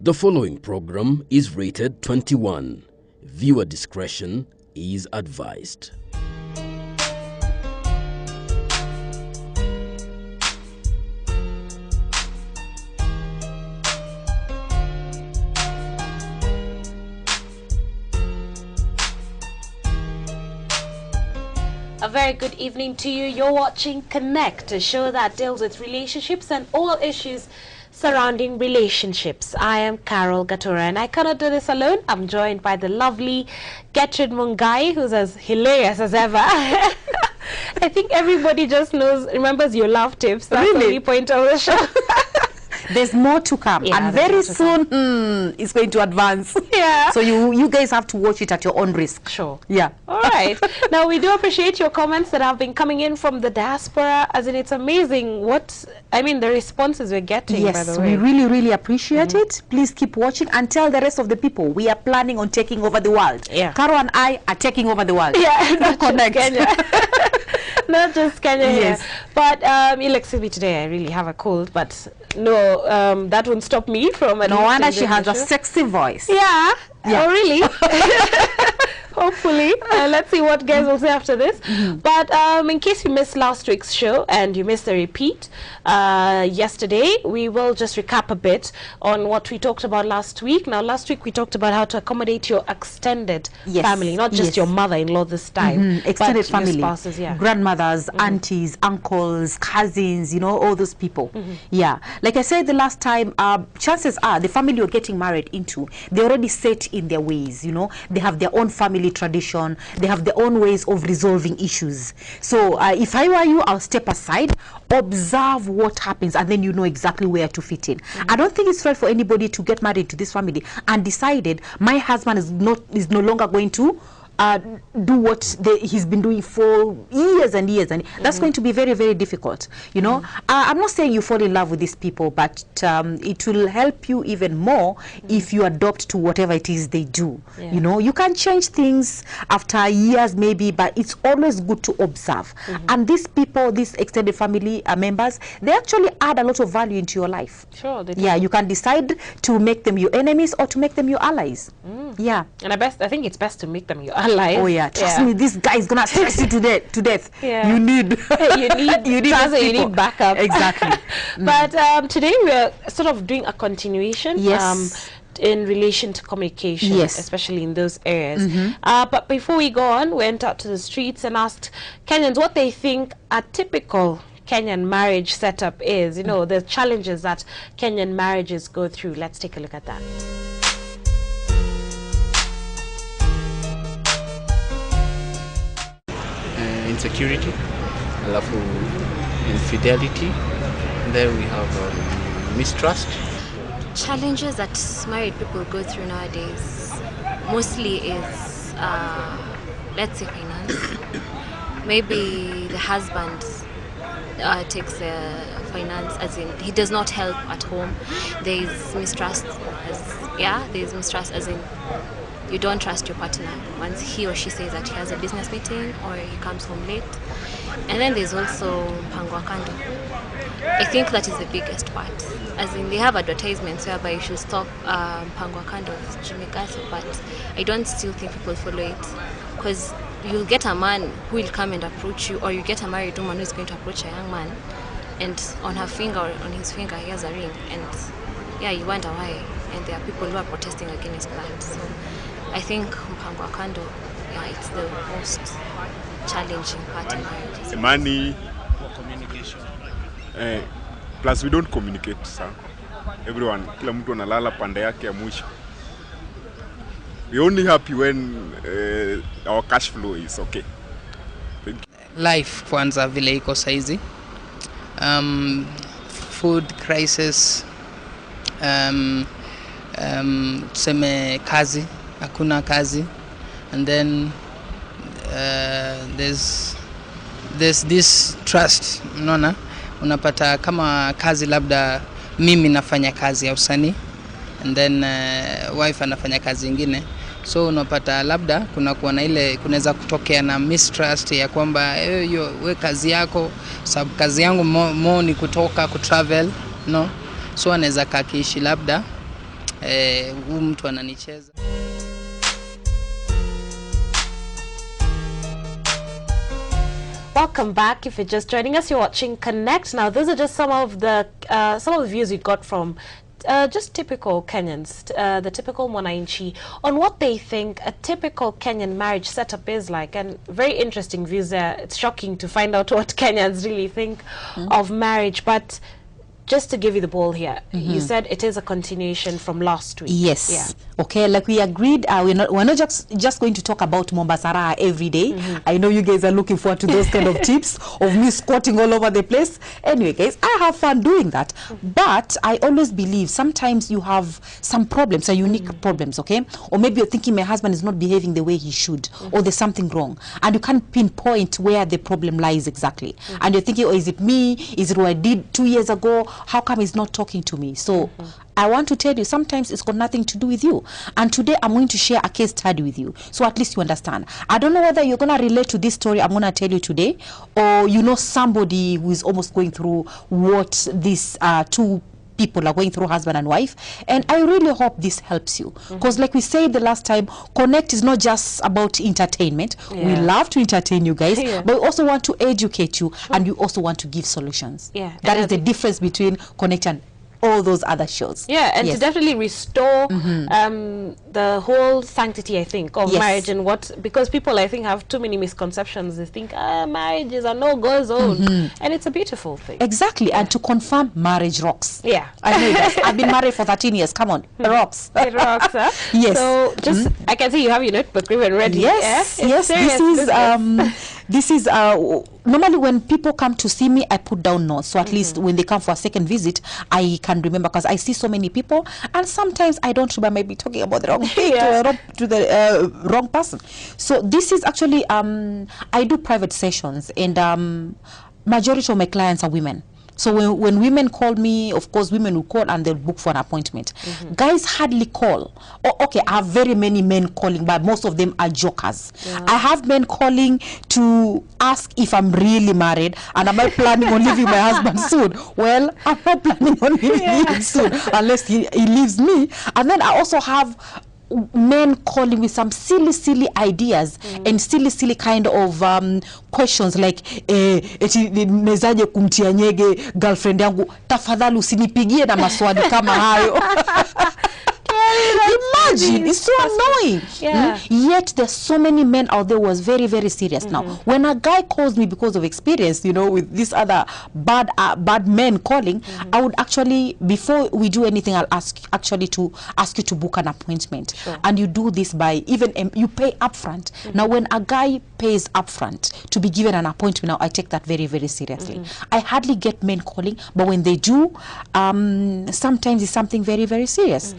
The following program is rated 21. Viewer discretion is advised. A very good evening to you. You're watching Connect, a show that deals with relationships and all issues surrounding relationships. I am Carol Gatura, and I cannot do this alone. I'm joined by the lovely Gertrude Mungai, who's as hilarious as ever. I think everybody just remembers your laugh tips. That's the only point of the show. There's more to come, and very soon it's going to advance. Yeah. So you guys have to watch it at your own risk. Sure. Yeah. All right. Now, we do appreciate your comments that have been coming in from the diaspora. As in, it's amazing the responses we're getting. Yes, by the way. we really appreciate it. Please keep watching and tell the rest of the people we are planning on taking over the world. Yeah. Caro and I are taking over the world. Yeah, not Connect. just Kenya. Not just Kenya. Yes. Here. But you'll excuse me today. I really have a cold, but no, that won't stop me from. No wonder she has a sexy voice. Yeah. Yeah. Oh, really? Hopefully. Let's see what guys will say after this. But in case you missed last week's show and you missed the repeat yesterday, we will just recap a bit on what we talked about last week. Now, last week we talked about how to accommodate your extended family, not just your mother-in-law this time. Extended but family, your spouses, grandmothers, aunties, uncles, cousins, all those people. Yeah, like I said the last time, chances are the family you're getting married into, they're already set in their ways. They have their own family tradition, they have their own ways of resolving issues. So if I were you, I'll step aside, observe what happens, and then you know exactly where to fit in. I don't think it's fair for anybody to get married to this family and decided my husband is no longer going to do what he's been doing for years and years, and that's going to be very, very difficult. I'm not saying you fall in love with these people, but it will help you even more if you adopt to whatever it is they do. You can change things after years maybe, but it's always good to observe. And these people, these extended family members, they actually add a lot of value into your life. Sure, they do. Yeah, you can decide to make them your enemies or to make them your allies. Yeah. And I think it's best to make them your allies. Oh yeah, trust me, this guy is gonna stress you to death. Yeah. You need you need backup. Exactly. But today we're sort of doing a continuation. Yes. In relation to communication, yes, especially in those areas. But before we go on, we went out to the streets and asked Kenyans what they think a typical Kenyan marriage setup is. The challenges that Kenyan marriages go through. Let's take a look at that. Insecurity, alafu infidelity, and then we have mistrust. Challenges that married people go through nowadays mostly is, let's say, finance. Maybe the husband takes the finance, as in he does not help at home. There is mistrust, as in you don't trust your partner once he or she says that he has a business meeting or he comes home late. And then there's also mpango wa kando. I think that is the biggest part. As in, they have advertisements whereby you should stop mpango wa kando, but I don't still think people follow it, because you'll get a man who will come and approach you, or you get a married woman who is going to approach a young man, and on her finger or on his finger he has a ring, and you wonder why, and there are people who are protesting against that. So I think mpango wa kando, it's the most challenging part in marriage. Money, communication. Plus we don't communicate, sir. Everyone, kila mtu analala pande yake ya mwisho. We're only happy when our cash flow is okay. Life kwanza vile iko saizi. Food crisis. Tuseme kazi, hakuna kazi, and then there's this trust. Unapata kama kazi, labda mimi nafanya kazi ya usanii, and then wife anafanya kazi nyingine, so unapata labda kunaweza kutokea na mistrust ya kwamba we kazi yako, sababu kazi yangu mo ni kutoka kutravel, so anaweza kakiishi labda huyu mtu ananicheza. Welcome back. If you're just joining us, you're watching Connect. Now, those are just some of the views we got from just typical Kenyans, the typical Mwananchi, on what they think a typical Kenyan marriage setup is like. And very interesting views there. It's shocking to find out what Kenyans really think of marriage. But just to give you the ball here, you said it is a continuation from last week. Yes. Yeah. Okay, like we agreed, we're not just going to talk about Mombasa every day. I know you guys are looking forward to those kind of tips of me squatting all over the place. Anyway, guys, I have fun doing that. But I always believe sometimes you have some problems, some unique problems, okay? Or maybe you're thinking my husband is not behaving the way he should, or there's something wrong. And you can't pinpoint where the problem lies exactly. And you're thinking, oh, is it me? Is it what I did 2 years ago? How come he's not talking to me? So I want to tell you, sometimes it's got nothing to do with you. And today I'm going to share a case study with you, so at least you understand. I don't know whether you're going to relate to this story I'm going to tell you today, or you know somebody who is almost going through what these two people are going through, husband and wife. And I really hope this helps you, because like we said the last time, Connect is not just about entertainment. We love to entertain you guys, but we also want to educate you, and you also want to give solutions. That is the difference between Connect and all those other shows. And to definitely restore the whole sanctity, I think, of marriage, and because people, I think, have too many misconceptions. They think marriage is a no-go zone, and it's a beautiful thing. Exactly. And to confirm, marriage rocks. I know that. I've been married for 13 years. Come on, it rocks. It rocks, huh? Yes. So just I can see you have your notebook even ready. Yes. This is normally when people come to see me, I put down notes, so at least when they come for a second visit, I can remember, because I see so many people, and sometimes I don't remember, maybe talking about the wrong thing to the wrong person. So this is actually I do private sessions, and majority of my clients are women. So when women call me, of course, women will call and they'll book for an appointment. Guys hardly call. Okay, I have very many men calling, but most of them are jokers. I have men calling to ask if I'm really married, and am I planning on leaving my husband soon? Well, I'm not planning on leaving him soon, unless he leaves me. And then I also have men calling with some silly ideas and silly kind of questions like nezaje kumtia nyege girlfriend yangu, tafadhali usinipigie na maswali kama hayo. Imagine, it's so annoying. Yet there's so many men out there who was very, very serious. Now, when a guy calls me because of experience, you know, with these other bad men calling, I would actually, before we do anything, I'll ask you to book an appointment. And you do this by even you pay upfront. Now, when a guy pays upfront to be given an appointment, now I take that very, very seriously. I hardly get men calling, but when they do, sometimes it's something very, very serious.